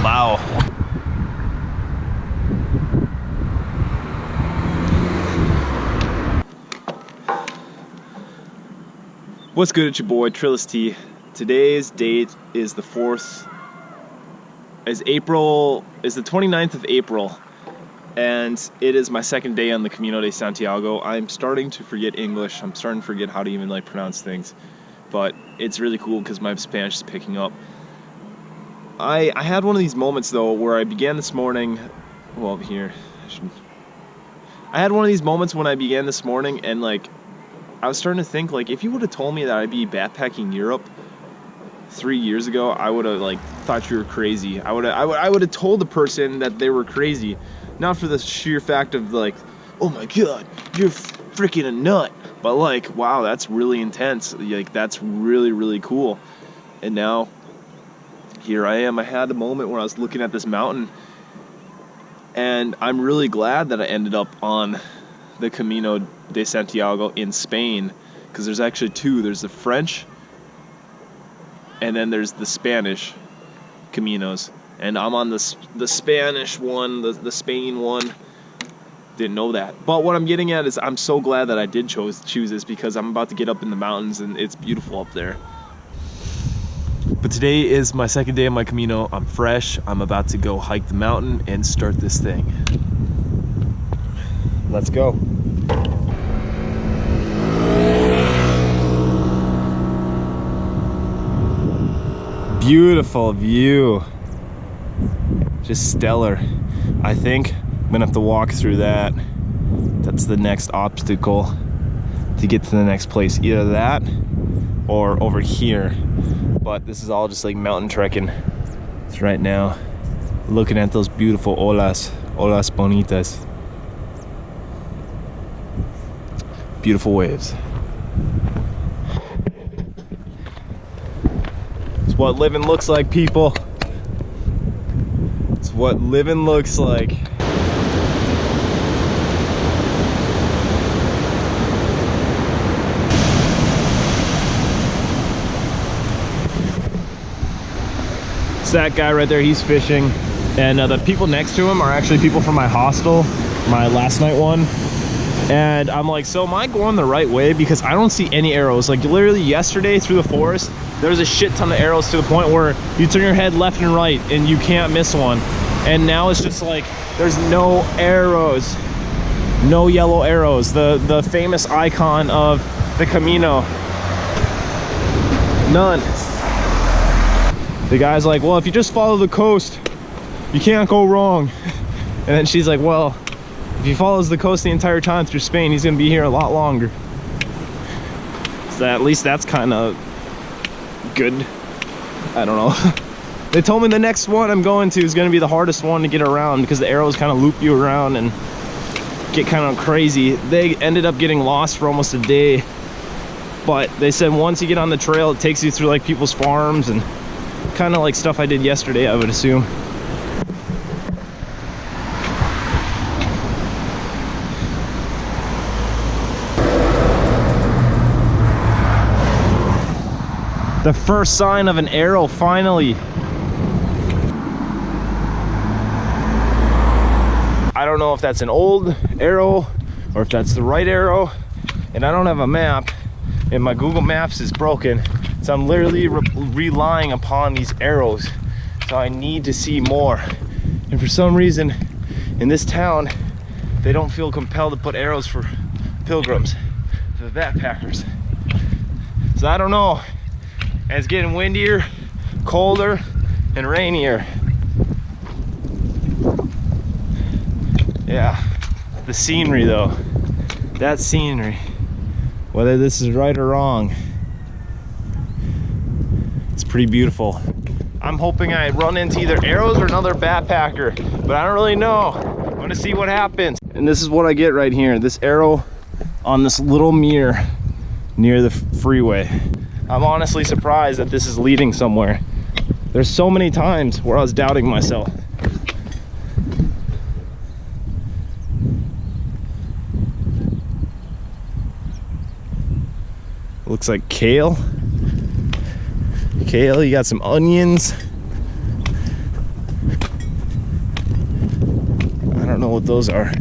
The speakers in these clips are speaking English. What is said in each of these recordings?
Wow. What's good? It's your boy Trillis T. Today's date is the 29th of April, and it is my second day on the Camino de Santiago. I'm starting to forget English. I'm starting to forget how to even like pronounce things, but it's really cool because my Spanish is picking up. I had one of these moments though where I began this morning. Well, here I had one of these moments when I began this morning, and like I was starting to think, like, if you would have told me that I'd be backpacking Europe 3 years ago, I would have like thought you were crazy. I would have told the person that they were crazy, not for the sheer fact of like, oh my god, you're freaking a nut, but like, wow, that's really intense. Like, that's really, really cool. And now here I am. I had a moment where I was looking at this mountain, and I'm really glad that I ended up on the Camino de Santiago in Spain, because there's actually two. There's the French and then there's the Spanish Caminos, and I'm on the Spanish one, the Spain one. Didn't know that. But what I'm getting at is I'm so glad that I did choose this, because I'm about to get up in the mountains and it's beautiful up there. But today is my second day on my Camino. I'm fresh. I'm about to go hike the mountain and start this thing. Let's go. Beautiful view. Just stellar. I think I'm gonna have to walk through that. That's the next obstacle to get to the next place. Either that or over here. But this is all just like mountain trekking. So right now, looking at those beautiful olas bonitas. Beautiful waves. It's what living looks like, people. It's what living looks like. It's that guy right there, he's fishing. And the people next to him are actually people from my hostel, my last night one. And I'm like, so am I going the right way? Because I don't see any arrows. Like literally yesterday through the forest, there was a shit ton of arrows to the point where you turn your head left and right and you can't miss one. And now it's just like, there's no arrows, no yellow arrows. The famous icon of the Camino, none. The guy's like, well, if you just follow the coast, you can't go wrong. And then she's like, well, if he follows the coast the entire time through Spain, he's gonna be here a lot longer. So at least that's kind of good. I don't know. They told me the next one I'm going to is gonna be the hardest one to get around, because the arrows kind of loop you around and get kind of crazy. They ended up getting lost for almost a day, but they said once you get on the trail, it takes you through like people's farms and kind of like stuff I did yesterday, I would assume. The first sign of an arrow, finally. I don't know if that's an old arrow or if that's the right arrow, and I don't have a map, and my Google Maps is broken, so I'm literally relying upon these arrows. So I need to see more. And for some reason, in this town, they don't feel compelled to put arrows for pilgrims, for the backpackers. So I don't know. And it's getting windier, colder, and rainier. Yeah, the scenery though, that scenery, whether this is right or wrong, it's pretty beautiful. I'm hoping I run into either arrows or another backpacker, but I don't really know. I'm gonna see what happens. And this is what I get right here, this arrow on this little mere near the freeway. I'm honestly surprised that this is leading somewhere. There's so many times where I was doubting myself. Looks like kale. Kale, you got some onions. don't know what those are.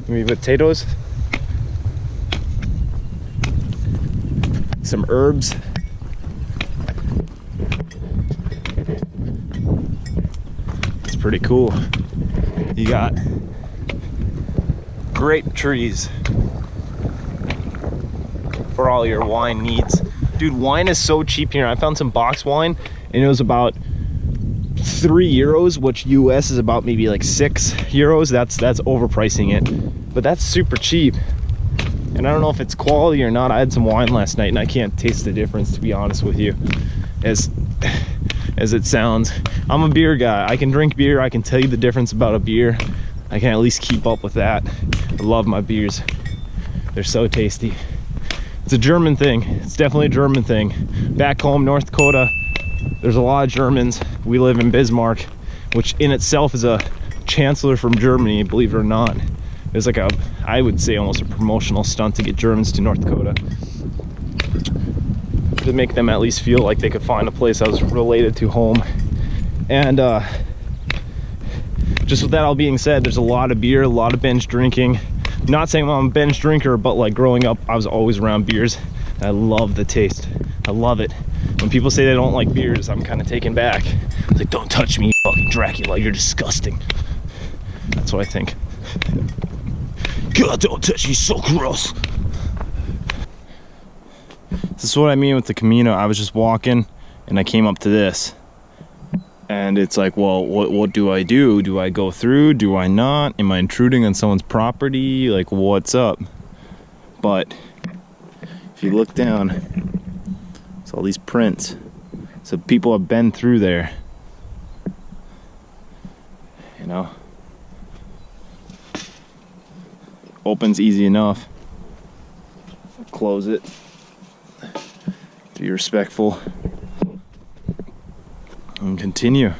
Maybe potatoes? Some herbs. It's pretty cool. You got grape trees for all your wine needs. Dude, wine is so cheap here. I found some box wine and it was about €3, which US is about maybe like €6. That's overpricing it, but that's super cheap. And I don't know if it's quality or not. I had some wine last night and I can't taste the difference, to be honest with you, as it sounds. I'm a beer guy. I can drink beer. I can tell you the difference about a beer. I can at least keep up with that. I love my beers. They're so tasty. It's a German thing. It's definitely a German thing. Back home, North Dakota, there's a lot of Germans. We live in Bismarck, which in itself is a chancellor from Germany, believe it or not. It's like I would say almost a promotional stunt to get Germans to North Dakota, to make them at least feel like they could find a place that was related to home. And just with that all being said, there's a lot of beer, a lot of binge drinking. Not saying I'm a binge drinker, but like growing up, I was always around beers. I love the taste. I love it. When people say they don't like beers, I'm kind of taken back. It's like, don't touch me, you fucking Dracula, you're disgusting. That's what I think. God, don't touch me, so gross. This is what I mean with the Camino. I was just walking and I came up to this. And it's like, well, what do I do? Do I go through? Do I not? Am I intruding on someone's property? Like, what's up? But if you look down, it's all these prints. So people have been through there. You know? Opens easy enough. Close it. Be respectful. And continue.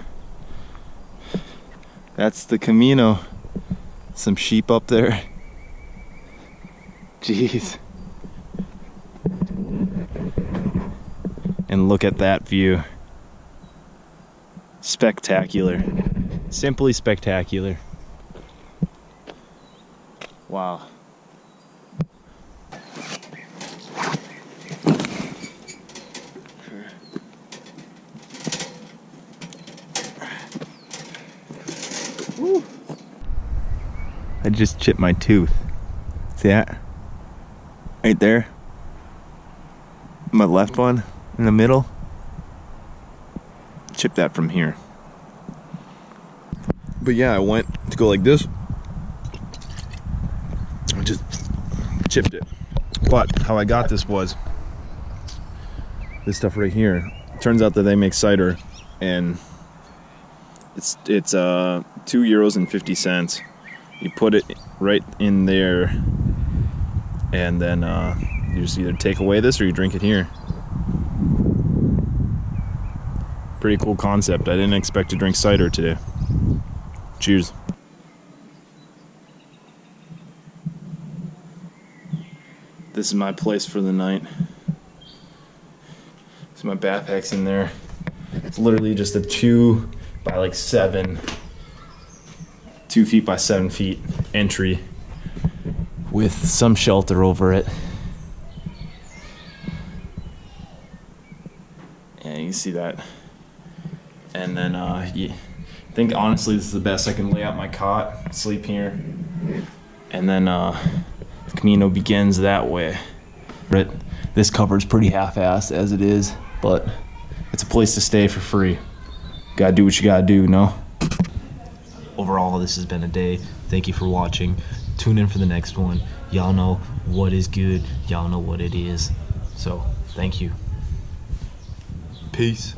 That's the Camino. Some sheep up there. Jeez. And look at that view. Spectacular. Simply spectacular. Wow. Woo. I just chipped my tooth. See that? Right there. My left one in the middle. Chipped that from here. But yeah, I went to go like this. I just chipped it. But how I got this was this stuff right here. Turns out that they make cider, and it's €2.50. You put it right in there, and then you just either take away this or you drink it here. Pretty cool concept. I didn't expect to drink cider today. Cheers. This is my place for the night. So my backpack's in there. It's literally just a 2 by like 7, 2 feet by 7 feet entry with some shelter over it. Yeah, you can see that. And then I think honestly this is the best I can lay out my cot, sleep here, and then the Camino begins that way. But this cover's pretty half-assed as it is, but it's a place to stay for free. Gotta do what you gotta do, no? Overall, this has been a day. Thank you for watching. Tune in for the next one. Y'all know what is good. Y'all know what it is. So, thank you. Peace.